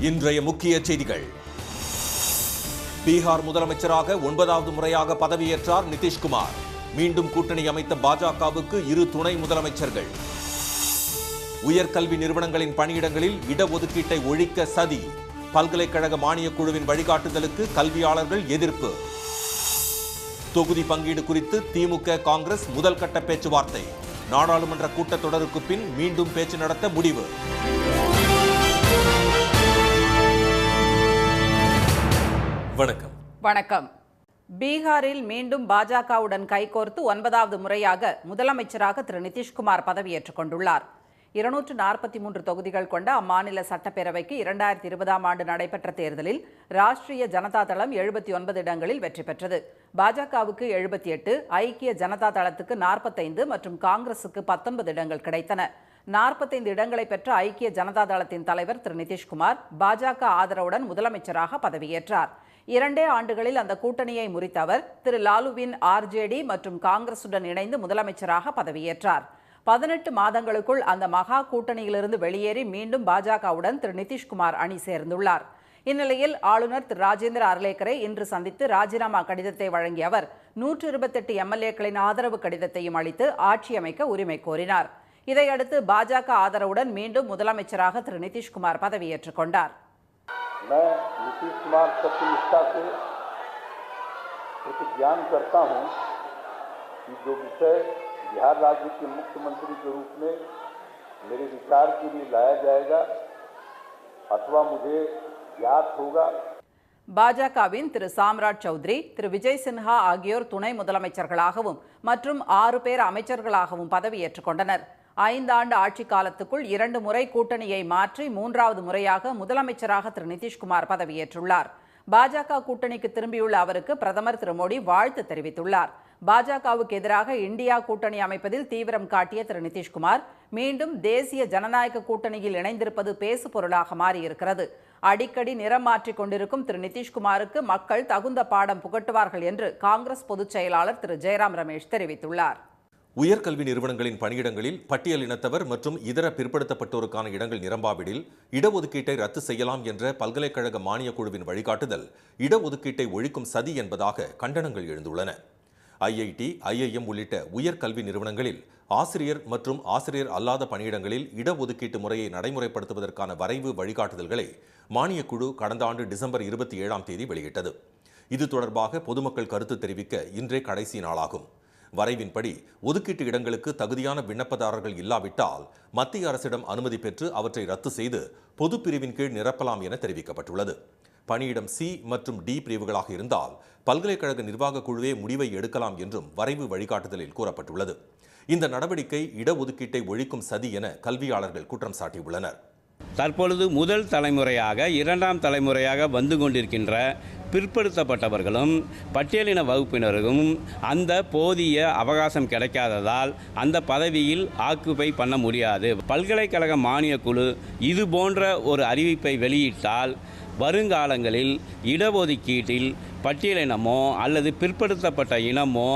இன்றைய முக்கிய செய்திகள். பீகார் முதலமைச்சராக 9வது முறையாக பதவியேற்றார் நிதிஷ்குமார். மீண்டும் கூட்டணி அமைத்த பாஜகவுக்கு 2 துணை முதலமைச்சர்கள். உயர்கல்வி நிறுவனங்களின் பணியிடங்களில் இடஒதுக்கீட்டை ஒழிக்க சதி. பல்கலைக்கழக மானியக் குழுவின் வழிகாட்டுதலுக்கு கல்வியாளர்கள் எதிர்ப்பு. தொகுதி பங்கீடு குறித்து திமுக காங்கிரஸ் முதல் கட்ட பேச்சுவார்த்தை. நாடாளுமன்ற கூட்டத்தொடருக்கு பின் மீண்டும் பேச்சு நடத்த முடிவு. வணக்கம். பீகாரில் மீண்டும் பாஜகவுடன் கைகோர்த்து 9வது முறையாக முதலமைச்சராக திரு நிதிஷ்குமார் பதவியேற்றுக் கொண்டுள்ளார். 243 தொகுதிகள் கொண்ட அம்மாநில சட்டப்பேரவைக்கு 2020ஆம் ஆண்டு நடைபெற்ற தேர்தலில் ராஷ்டிரிய ஜனதா தளம் 79 இடங்களில் வெற்றி பெற்றது. பாஜகவுக்கு 78, ஐக்கிய ஜனதா தளத்துக்கு 45 மற்றும் காங்கிரசுக்கு 19 இடங்கள் கிடைத்தன. 45 இடங்களை பெற்ற ஐக்கிய ஜனதா தளத்தின் தலைவர் திரு நிதிஷ்குமார் பாஜக ஆதரவுடன் முதலமைச்சராக பதவியேற்றார். 2 ஆண்டுகளில் அந்த கூட்டணியை முறித்த அவர் திரு லாலுவின் ஆர்ஜேடி மற்றும் காங்கிரசுடன் இணைந்து முதலமைச்சராக பதவியேற்றார். 18 மாதங்களுக்குள் அந்த மகா கூட்டணியிலிருந்து வெளியேறி மீண்டும் பாஜகவுடன் திரு நிதிஷ்குமார் அணி சேர்ந்துள்ளார். இந்நிலையில் ஆளுநர் திரு ராஜேந்திர அர்லேக்கரை இன்று சந்தித்து ராஜினாமா கடிதத்தை வழங்கிய அவர் 128 எம்எல்ஏக்களின் ஆதரவு கடிதத்தையும் அளித்து ஆட்சி அமைக்க உரிமை கோரினார். இதையடுத்து பாஜக ஆதரவுடன் மீண்டும் முதலமைச்சராக திரு நிதிஷ்குமார் பதவியேற்றுக் கொண்டார். मैं नीतीश कुमार सत्यनिष्ठा से प्रतिज्ञान करता हूं कि जो विषय बिहार राज्य के मुख्यमंत्री के रूप में मेरे विचार के लिए लाया जाएगा अथवा मुझे ज्ञात होगा. பாஜகவின் திரு சாம்ராட் சௌத்ரி, திரு விஜய் சின்ஹா ஆகியோர் துணை முதலமைச்சர்களாகவும் மற்றும் 6 பேர் அமைச்சர்களாகவும் பதவியேற்றுக் கொண்டனர். 5 ஆண்டு ஆட்சி காலத்துக்குள் 2 முறை கூட்டணியை மாற்றி 3வது முறையாக முதலமைச்சராக திரு நிதிஷ்குமார் பதவியேற்றுள்ளார். பாஜக கூட்டணிக்கு திரும்பியுள்ள அவருக்கு பிரதமர் திரு மோடி வாழ்த்து தெரிவித்துள்ளார். பாஜகவுக்கு எதிராக இந்தியா கூட்டணி அமைப்பதில் தீவிரம் காட்டிய திரு நிதிஷ்குமார் மீண்டும் தேசிய ஜனநாயக கூட்டணியில் இணைந்திருப்பது பேசு பொருளாக மாறியிருக்கிறது. அடிக்கடி நிறம் மாற்றிக் கொண்டிருக்கும் திரு நிதிஷ்குமாருக்கு மக்கள் தகுந்த பாடம் புகட்டுவார்கள் என்று காங்கிரஸ் பொதுச் செயலாளர் திரு ஜெயராம் ரமேஷ் தெரிவித்துள்ளார். உயர்கல்வி நிறுவனங்களின் பணியிடங்களில் பட்டியல் இனத்தவர் மற்றும் இதர பிற்படுத்தப்பட்டோருக்கான இடங்கள் நிரம்பாவிடில் இடஒதுக்கீட்டை ரத்து செய்யலாம் என்ற பல்கலைக்கழக மானியக் குழுவின் வழிகாட்டுதல் இடஒதுக்கீட்டை ஒழிக்கும் சதி என்பதாக கண்டனங்கள் எழுந்துள்ளன. ஐஐடி, ஐஐஎம் உள்ளிட்ட உயர்கல்வி நிறுவனங்களில் ஆசிரியர் மற்றும் ஆசிரியர் அல்லாத பணியிடங்களில் இடஒதுக்கீட்டு முறையை நடைமுறைப்படுத்துவதற்கான வரைவு வழிகாட்டுதல்களை மானியக் குழு கடந்த ஆண்டு டிசம்பர் 27ஆம் தேதி வெளியிட்டது. இது தொடர்பாக பொதுமக்கள் கருத்து தெரிவிக்க இன்றே கடைசி நாளாகும். வரைவின்படி ஒதுக்கீட்டு இடங்களுக்கு தகுதியான விண்ணப்பதாரர்கள் இல்லாவிட்டால் மத்திய அரசிடம் அனுமதி பெற்று அவற்றை ரத்து செய்து பொது பிரிவின் கீழ் நிரப்பலாம் என தெரிவிக்கப்பட்டுள்ளது. பணியிடம் சி மற்றும் டி பிரிவுகளாக இருந்தால் பல்கலைக்கழக நிர்வாக குழுவே முடிவை எடுக்கலாம் என்றும் வரைவு வழிகாட்டுதலில் கூறப்பட்டுள்ளது. இந்த நடவடிக்கை இடஒதுக்கீட்டை ஒழிக்கும் சதி என கல்வியாளர்கள் குற்றம் சாட்டியுள்ளனர். தற்பொழுது முதல் தலைமுறையாக 2ஆம் தலைமுறையாக வந்து கொண்டிருக்கின்ற பிற்படுத்தப்பட்டவர்களும் பட்டியலின வகுப்பினரும் அந்த போதிய அவகாசம் கிடைக்காததால் அந்த பதவியில் ஆக்குபை பண்ண முடியாது. பல்கலைக்கழக மானியக் குழு இது போன்ற ஒரு அறிவிப்பை வெளியிட்டால் வருங்காலங்களில் இடஒதுக்கீட்டில் பட்டியலினமோ அல்லது பிற்படுத்தப்பட்ட இனமோ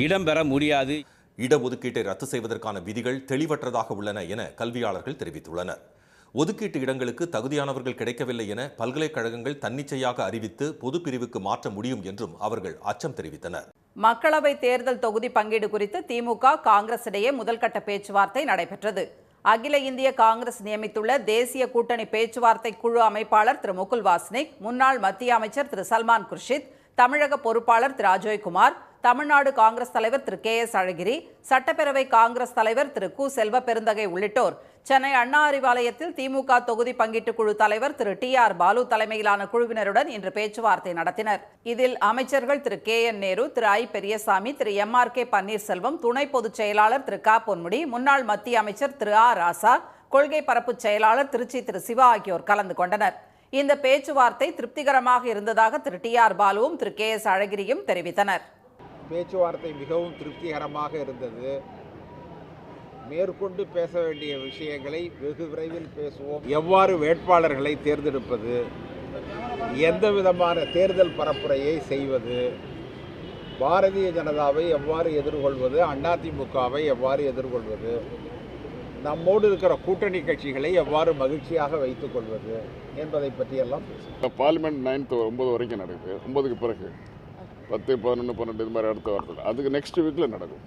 இடம்பெற முடியாது. இடஒதுக்கீட்டை ரத்து செய்வதற்கான விதிகள் தெளிவற்றதாக உள்ளன என கல்வியாளர்கள் தெரிவித்துள்ளனர். ஒதுக்கீட்டு இடங்களுக்கு தகுதியானவர்கள் கிடைக்கவில்லை என பல்கலைக்கழகங்கள் தன்னிச்சையாக அறிவித்து பொது பிரிவுக்கு மாற்ற முடியும் என்றும் அவர்கள் அச்சம் தெரிவித்தனர். மக்களவை தேர்தல் தொகுதி பங்கீடு குறித்து திமுக காங்கிரஸ் இடையே முதல்கட்ட பேச்சுவார்த்தை நடைபெற்றது. அகில இந்திய காங்கிரஸ் நியமித்துள்ள தேசிய கூட்டணி பேச்சுவார்த்தை குழு அமைப்பாளர் திரு முகுல் வாஸ்னிக், முன்னாள் மத்திய அமைச்சர் திரு சல்மான் குர்ஷித், தமிழக பொறுப்பாளர் திரு அஜய்குமார், தமிழ்நாடு காங்கிரஸ் தலைவர் திரு கே.எஸ். அழகிரி, சட்டப்பேரவை காங்கிரஸ் தலைவர் திரு கு. செல்வ பெருந்தகை உள்ளிட்டோர் சென்னை அண்ணா அறிவாலயத்தில் திமுக தொகுதி பங்கீட்டு குழு தலைவர் திரு டி.ஆர். பாலு தலைமையிலான குழுவினருடன் இன்று பேச்சுவார்த்தை நடத்தினர். இதில் அமைச்சர்கள் திரு கே.என். நேரு, திரு ஐ. பெரியசாமி, திரு எம்.ஆர்.கே. பன்னீர்செல்வம், துணை பொதுச் செயலாளர் திரு க. பொன்முடி, முன்னாள் மத்திய அமைச்சர் திரு ஆ. ராசா, கொள்கை பரப்பு செயலாளர் திருச்சி திரு சிவா ஆகியோர் கலந்து கொண்டனர். இந்த பேச்சுவார்த்தை திருப்திகரமாக இருந்ததாக திரு டி.ஆர். பாலுவும் திரு கே.எஸ். அழகிரியும் தெரிவித்தனர். பேச்சுவார்த்தை மிகவும் திருப்திகரமாக இருந்தது. மேற்கொண்டு பேச வேண்டிய விஷயங்களை வெகு விரைவில் பேசுவோம். எவ்வாறு வேட்பாளர்களை தேர்ந்தெடுப்பது, எந்த விதமான தேர்தல் பரப்புரையை செய்வது, பாரதிய ஜனதாவை எவ்வாறு எதிர்கொள்வது, அதிமுகவை எவ்வாறு எதிர்கொள்வது, நம்மோடு இருக்கிற கூட்டணி கட்சிகளை எவ்வாறு மகிழ்ச்சியாக வைத்துக் கொள்வது என்பதை பற்றியெல்லாம் பேசுவோம். பார்லிமெண்ட் 9th 9 வரைக்கும் நடக்குது. 9க்கு பிறகு 10, 11, 12 இது மாதிரி அடுத்த வாரத்தில் அதுக்கு நெக்ஸ்ட் வீக்கில் நடக்கும்.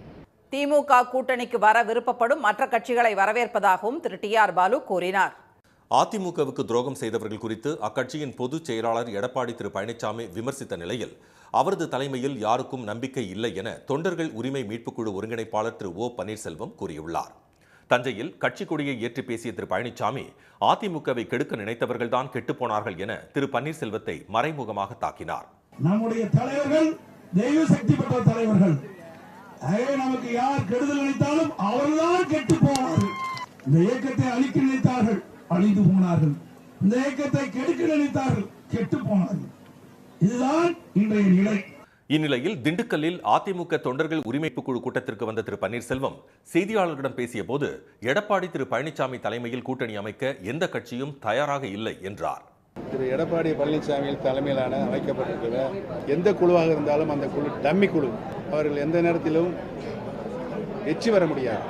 திமுக கூட்டணிக்கு வர விருப்பப்படும் மற்ற கட்சிகளை வரவேற்பதாகவும் திரு டி.ஆர். பாலு கூறினார். அதிமுகவுக்கு துரோகம் செய்தவர்கள் குறித்து அக்கட்சியின் பொதுச் செயலாளர் எடப்பாடி திரு பழனிசாமி விமர்சித்த நிலையில் அவரது தலைமையில் யாருக்கும் நம்பிக்கை இல்லை என தொண்டர்கள் உரிமை மீட்புக்குழு ஒருங்கிணைப்பாளர் திரு ஓ பன்னீர்செல்வம் கூறியுள்ளார். தஞ்சையில் கட்சி கொடியை ஏற்றி பேசிய திரு பழனிசாமி அதிமுகவை கெடுக்க நினைத்தவர்கள்தான் கெட்டுப்போனார்கள் என திரு பன்னீர்செல்வத்தை மறைமுகமாக தாக்கினார். நம்முடைய தலைவர்கள் தெய்வ சக்தி பெற்ற தலைவர்கள். நமக்கு யார் கெடுதல் நினைத்தாலும் அவர்தான் கெட்டு போவார்கள். இந்த இயக்கத்தை அழிக்க நினைத்தார்கள், அழிந்து போனார்கள். இந்த இயக்கத்தை கெடுக்க நினைத்தார்கள், கெட்டு போனார்கள். இதுதான் இன்றைய நிலை. இந்நிலையில் திண்டுக்கல்லில் அதிமுக தொண்டர்கள் உரிமைப்பு குழு கூட்டத்திற்கு வந்த திரு பன்னீர்செல்வம் செய்தியாளர்களிடம் பேசிய போது எடப்பாடி திரு பழனிசாமி தலைமையில் கூட்டணி அமைக்க எந்த கட்சியும் தயாராக இல்லை என்றார். திரு எடப்பாடி பழனிசாமி தலைமையிலான அமைக்கப்பட்டிருக்கிற எந்த குழுவாக இருந்தாலும் அந்த குழு டம்மி குழு. அவர்கள் எந்த நேரத்திலும் வெற்றி பெற முடியாது.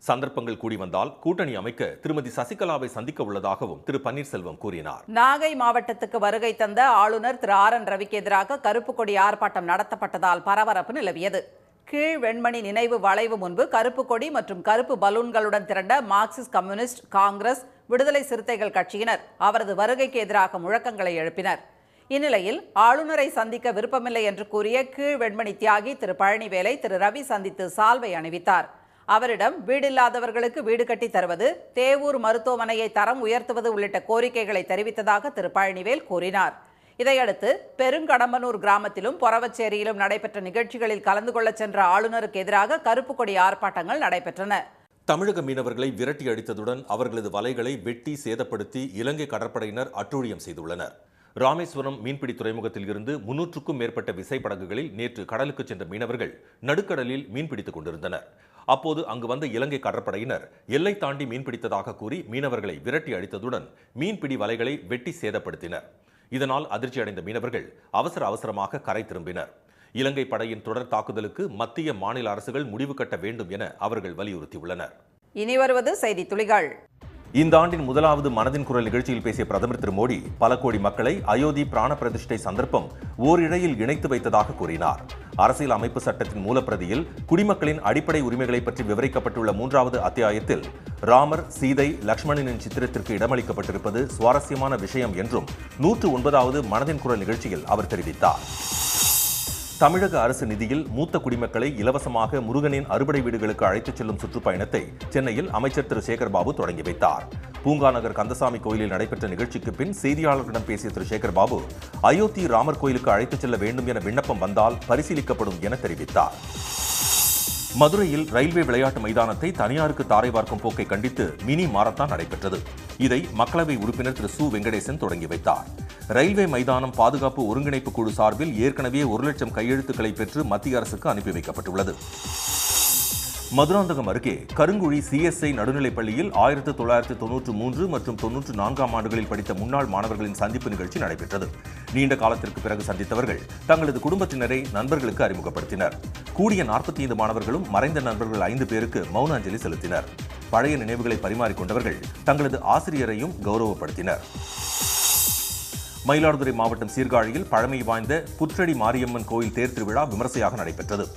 சந்தர்ப்பங்கள் கூடி வந்தால் கூட்டணி அமைக்க திருமதி சசிகலாவை சந்திக்க உள்ளதாகவும் திரு பன்னீர்செல்வம் கூறினார். நாகை மாவட்டத்துக்கு வருகை தந்த ஆளுநர் திரு ஆர். என். ரவிக்கு எதிராக கருப்பு கொடி ஆர்ப்பாட்டம் நடத்தப்பட்டதால் பரபரப்பு நிலவியது. கீழ் வெண்மணி நினைவு வளைவு முன்பு கருப்பு கொடி மற்றும் கருப்பு பலூன்களுடன் திரண்ட மார்க்சிஸ்ட் கம்யூனிஸ்ட், காங்கிரஸ், விடுதலை சிறுத்தைகள் கட்சியினர் அவரது வருகைக்கு எதிராக முழக்கங்களை எழுப்பினர். இந்நிலையில் ஆளுநரை சந்திக்க விருப்பமில்லை என்று கூறிய கீழ் வெண்மணி தியாகி திரு பழனிவேலை திரு ரவி சந்தித்து சால்வை அணிவித்தார். அவரிடம் வீடில்லாதவர்களுக்கு வீடு கட்டி தருவது, தேவூர் மருத்துவமனையை தரம் உயர்த்துவது உள்ளிட்ட கோரிக்கைகளை தெரிவித்ததாக திரு பழனிவேல் கூறினார். இதையடுத்து பெருங்கடம்பனூர் கிராமத்திலும் பொறவச்சேரியிலும் நடைபெற்ற நிகழ்ச்சிகளில் கலந்து கொள்ள சென்ற ஆளுநருக்கு எதிராக கருப்பு கொடி ஆர்ப்பாட்டங்கள் நடைபெற்றன. தமிழக மீனவர்களை விரட்டி அடித்ததுடன் அவர்களது வலைகளை வெட்டி சேதப்படுத்தி இலங்கை கடற்படையினர் அட்டூழியம் செய்துள்ளனர். ராமேஸ்வரம் மீன்பிடி துறைமுகத்தில் இருந்து 300க்கும் மேற்பட்ட விசைப்படகுகளில் நேற்று கடலுக்கு சென்ற மீனவர்கள் நடுக்கடலில் மீன்பிடித்துக் கொண்டிருந்தனர். அப்போது அங்கு வந்த இலங்கை கடற்படையினர் எல்லை தாண்டி மீன்பிடித்ததாக கூறி மீனவர்களை விரட்டி அடித்ததுடன் மீன்பிடி வலைகளை வெட்டி சேதப்படுத்தினர். இதனால் அதிர்ச்சி அடைந்த மீனவர்கள் அவசரமாக கரை திரும்பினர். இலங்கை படையின் தொடர் தாக்குதலுக்கு மத்திய மாநில அரசுகள் முடிவு கட்ட வேண்டும் என அவர்கள் வலியுறுத்தியுள்ளனர். இனி வருவது செய்தி துளிகள். இந்த ஆண்டின் முதலாவது மனதின் குரல் நிகழ்ச்சியில் பேசிய பிரதமர் திரு மோடி பல கோடி மக்களை அயோத்தி பிராண பிரதிஷ்டை சந்தர்ப்பம் ஓரிழையில் இணைத்து வைத்ததாக கூறினார். அரசியல் அமைப்பு சட்டத்தின் மூலப்பிரதியில் குடிமக்களின் அடிப்படை உரிமைகளை பற்றி விவரிக்கப்பட்டுள்ள 3வது அத்தியாயத்தில் ராமர், சீதை, லக்ஷ்மணனின் சித்திரத்திற்கு இடமளிக்கப்பட்டிருப்பது சுவாரஸ்யமான விஷயம் என்றும் 109வது மனதின் குரல் நிகழ்ச்சியில் அவர் தெரிவித்தார். தமிழக அரசு நிதியில் மூத்த குடிமக்களை இலவசமாக முருகனின் அறுபடை வீடுகளுக்கு அழைத்துச் செல்லும் சுற்றுப்பயணத்தை சென்னையில் அமைச்சர் திரு சேகர்பாபு தொடங்கி வைத்தார். பூங்காநகர் கந்தசாமி கோயிலில் நடைபெற்ற நிகழ்ச்சிக்கு பின் செய்தியாளர்களிடம் பேசிய திரு சேகர்பாபு அயோத்தி ராமர் கோயிலுக்கு அழைத்துச் செல்ல வேண்டும் என விண்ணப்பம் வந்தால் பரிசீலிக்கப்படும் என தெரிவித்தார். மதுரையில் ரயில்வே விளையாட்டு மைதானத்தை தனியாருக்கு தாரை பார்க்கும் போக்கை கண்டித்து மினி மாரத்தான் நடைபெற்றது. இதை மக்களவை உறுப்பினர் திரு சு வெங்கடேசன் தொடங்கி வைத்தார். ரயில்வே மைதானம் பாதுகாப்பு ஒருங்கிணைப்பு குழு சார்பில் ஏற்கனவே 1,00,000 கையெழுத்துக்களை பெற்று மத்திய அரசுக்கு அனுப்பி வைக்கப்பட்டுள்ளது. மதுராந்தகம் அருகே கருங்குழி சிஎஸ்ஐ நடுநிலைப் பள்ளியில் 1993 மற்றும் 94ஆம் ஆண்டுகளில் படித்த முன்னாள் மாணவர்களின் சந்திப்பு நிகழ்ச்சி நடைபெற்றது. நீண்ட காலத்திற்கு பிறகு சந்தித்தவர்கள் தங்களது குடும்பத்தினரை நண்பர்களுக்கு அறிமுகப்படுத்தினர். கூடிய 45 மாணவர்களும் மறைந்த நண்பர்கள் 5 பேருக்கு மௌன அஞ்சலி செலுத்தினர். பழைய நினைவுகளை பரிமாறிக்கொண்டவர்கள் தங்களது ஆசிரியரையும் கௌரவப்படுத்தினர். மயிலாடுதுறை மாவட்டம் சீர்காழியில் பழமை வாய்ந்த புற்றடி மாரியம்மன் கோயில் தேர் திருவிழா விமர்சையாக நடைபெற்றது.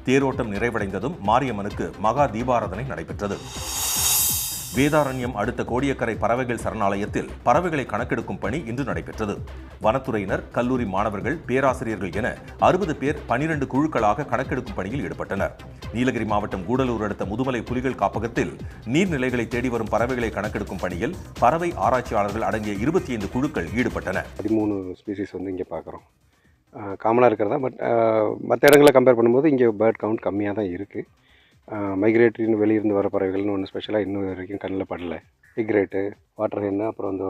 தேரோட்டம் நிறைவடைந்ததும் மாரியம்மனுக்கு மகா தீபாராதனை நடைபெற்றது. வேதாரண்யம் அடுத்த கோடியக்கரை பறவைகள் சரணாலயத்தில் பறவைகளை கணக்கெடுக்கும் பணி இன்று நடைபெற்றது. வனத்துறையினர், கல்லூரி மாணவர்கள், பேராசிரியர்கள் என 60 பேர் 12 குழுக்களாக கணக்கெடுக்கும் பணியில் ஈடுபட்டனர். நீலகிரி மாவட்டம் கூடலூர் அடுத்த முதுமலை புலிகள் காப்பகத்தில் நீர்நிலைகளை தேடி வரும் பறவைகளை கணக்கெடுக்கும் பணியில் பறவை ஆராய்ச்சியாளர்கள் அடங்கிய 25 குழுக்கள் ஈடுபட்டன. 13 ஸ்பீசிஸ் இங்கே பார்க்குறோம். காமனாக இருக்கிறதா. பட் மற்ற இடங்களை கம்பேர் பண்ணும்போது இங்கே பேர்ட் கவுண்ட் கம்மியாக தான் இருக்குது. மைக்ரேட்டரின்னு வெளியிருந்து வர பறவைகள்னு ஒன்று ஸ்பெஷலாக இன்னும் வரைக்கும் கண்ணில் படலை. பிக்ரேட்டு, வாட்டர் ஹென்னு, அப்புறம் வந்து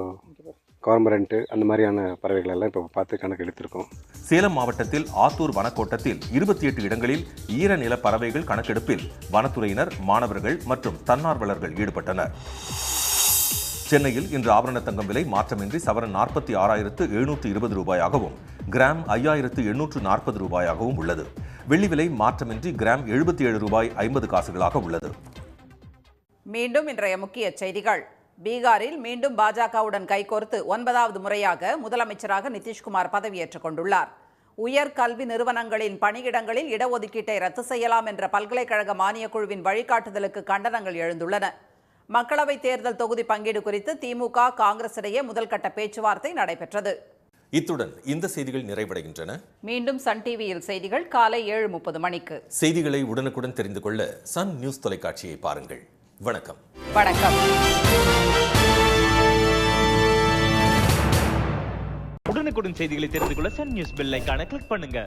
கார்மரண்ட்டு அந்த மாதிரியான பறவைகள் எல்லாம் இப்போ பார்த்து கணக்கு எடுத்திருக்கோம். சேலம் மாவட்டத்தில் ஆத்தூர் வனக்கோட்டத்தில் 28 இடங்களில் ஈரநில பறவைகள் கணக்கெடுப்பில் வனத்துறையினர், மாணவர்கள் மற்றும் தன்னார்வலர்கள் ஈடுபட்டனர். சென்னையில் இன்று ஆபரண தங்கம் விலை மாற்றமின்றி சவரன் 46,720 ரூபாயாகவும் கிராம் 5,840 ரூபாயாகவும் உள்ளது. வெள்ளி விலை மாற்றமின்றி கிராம் 77 ரூபாய் 50 காசுகளாக உள்ளது. மீண்டும் இன்றைய முக்கிய செய்திகள். பீகாரில் மீண்டும் பாஜகவுடன் கைகோர்த்து 9வது முறையாக முதலமைச்சராக நிதிஷ்குமார் பதவியேற்றுக் கொண்டுள்ளார். உயர்கல்வி நிறுவனங்களின் பணியிடங்களில் இடஒதுக்கீட்டை ரத்து செய்யலாம் என்ற பல்கலைக்கழக மானியக் குழுவின் வழிகாட்டுதலுக்கு கண்டனங்கள் எழுந்துள்ளன. மக்களவைத் தேர்தல் தொகுதி பங்கீடு குறித்து திமுக, காங்கிரஸ் இடையே முதல்கட்ட பேச்சுவார்த்தை நடைபெற்றது. இத்துடன் இந்த செய்திகள் நிறைவடைகின்றன. மீண்டும் சன் டிவியில் செய்திகள் காலை 7:30 மணிக்கு. செய்திகளை உடனுக்குடன் தெரிந்து கொள்ள சன் நியூஸ் தொலைக்காட்சியை பாருங்கள். வணக்கம். உடனுக்குடன் செய்திகளை தெரிந்து கொள்ள சன் நியூஸ் பெல் ஐகானை கிளிக் பண்ணுங்க.